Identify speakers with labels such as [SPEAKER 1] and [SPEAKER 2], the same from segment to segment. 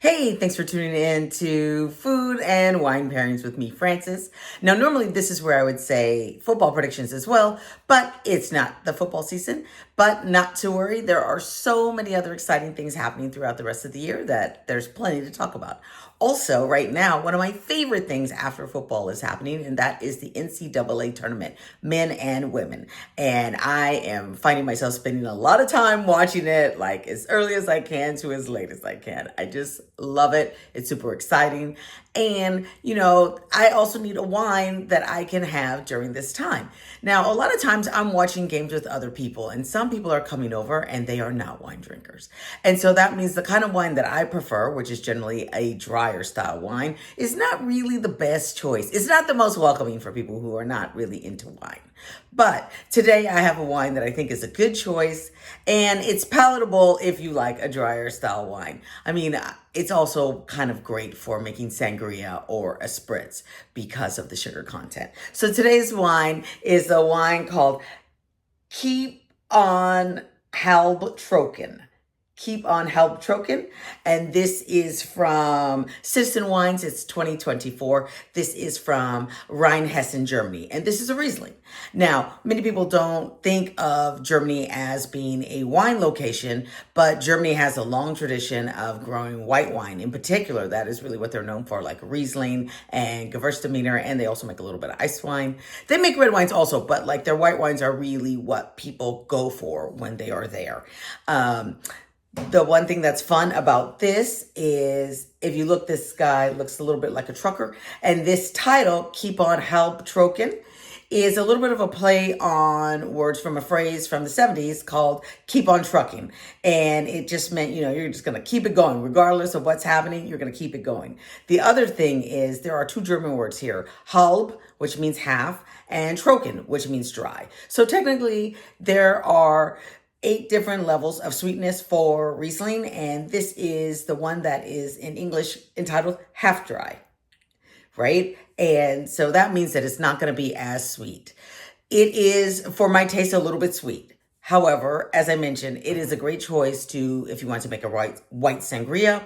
[SPEAKER 1] Hey, thanks for tuning in to Food and Wine Pairings with me, Francis. Now, normally this is where I would say football predictions as well, but it's not the football season. But not to worry, there are so many other exciting things happening throughout the rest of the year that there's plenty to talk about. Also, right now, one of my favorite things after football is happening, and that is the NCAA tournament, men and women. And I am finding myself spending a lot of time watching it, like as early as I can to as late as I can. I just love it. It's super exciting. And, I also need a wine that I can have during this time. Now, a lot of times I'm watching games with other people, and some people are coming over and they are not wine drinkers. And so that means the kind of wine that I prefer, which is generally a drier style wine, is not really the best choice. It's not the most welcoming for people who are not really into wine. But today I have a wine that I think is a good choice, and it's palatable if you like a drier style wine. I mean, it's also kind of great for making sangria or a spritz because of the sugar content. So today's wine is a wine called Keep on Halbtrocken. Keep on Halbtrocken. And this is from Citizen Wines. It's 2024. This is from Rheinhessen, Germany. And this is a Riesling. Now, many people don't think of Germany as being a wine location, but Germany has a long tradition of growing white wine. In particular, that is really what they're known for, like Riesling and Gewürztraminer, and they also make a little bit of ice wine. They make red wines also, but like their white wines are really what people go for when they are there. The one thing that's fun about this is if you look, this guy looks a little bit like a trucker. And this title, Keep on Halbtrocken, is a little bit of a play on words from a phrase from the 70s called keep on trucking. And it just meant, you're just going to keep it going. Regardless of what's happening, you're going to keep it going. The other thing is there are two German words here, halb, which means half, and trocken, which means dry. So technically there are 8 different levels of sweetness for Riesling, and this is the one that is in English entitled half dry, right? And so that means that it's not going to be as sweet. It is, for my taste, a little bit sweet. However, as I mentioned, it is a great choice if you want to make a white sangria,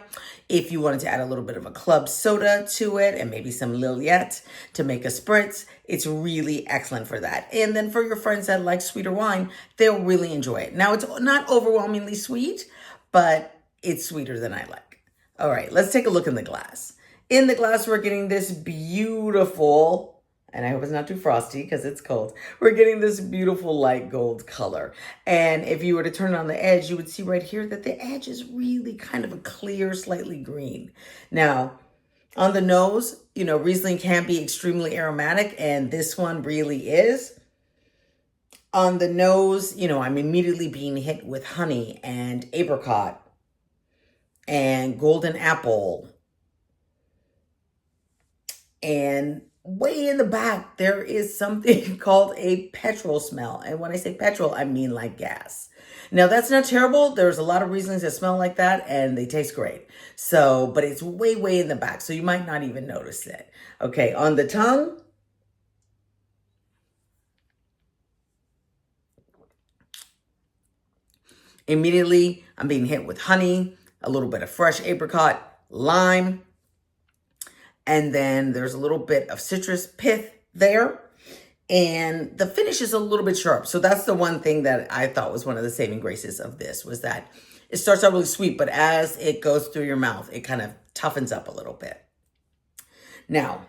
[SPEAKER 1] if you wanted to add a little bit of a club soda to it and maybe some Lillet to make a spritz. It's really excellent for that. And then for your friends that like sweeter wine, they'll really enjoy it. Now, it's not overwhelmingly sweet, but it's sweeter than I like. All right, let's take a look in the glass. In the glass, we're getting this beautiful, and I hope it's not too frosty because it's cold. We're getting this beautiful light gold color. And if you were to turn it on the edge, you would see right here that the edge is really kind of a clear, slightly green. Now, on the nose, Riesling can be extremely aromatic, and this one really is. On the nose, I'm immediately being hit with honey and apricot and golden apple. And way in the back, there is something called a petrol smell. And when I say petrol, I mean like gas. Now, that's not terrible. There's a lot of Rieslings that smell like that, and they taste great. So, but it's way, way in the back, so you might not even notice it. Okay, on the tongue, immediately I'm being hit with honey, a little bit of fresh apricot, lime, and then there's a little bit of citrus pith there. And the finish is a little bit sharp. So that's the one thing that I thought was one of the saving graces of this, was that it starts out really sweet, but as it goes through your mouth, it kind of toughens up a little bit. Now,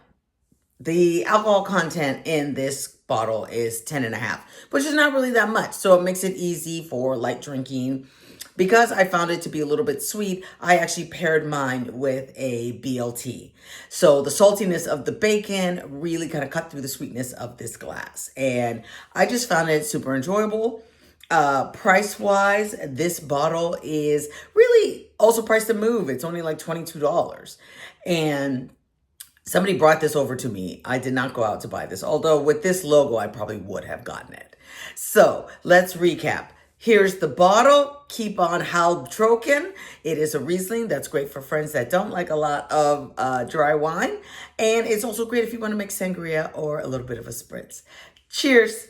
[SPEAKER 1] the alcohol content in this bottle is 10.5, which is not really that much. So it makes it easy for light drinking. Because I found it to be a little bit sweet, I actually paired mine with a BLT. So the saltiness of the bacon really kind of cut through the sweetness of this glass. And I just found it super enjoyable. Price-wise, this bottle is really also priced to move. It's only like $22. And somebody brought this over to me. I did not go out to buy this, although with this logo, I probably would have gotten it. So let's recap. Here's the bottle, Keep on Halbtrocken. It is a Riesling that's great for friends that don't like a lot of dry wine. And it's also great if you want to make sangria or a little bit of a spritz. Cheers.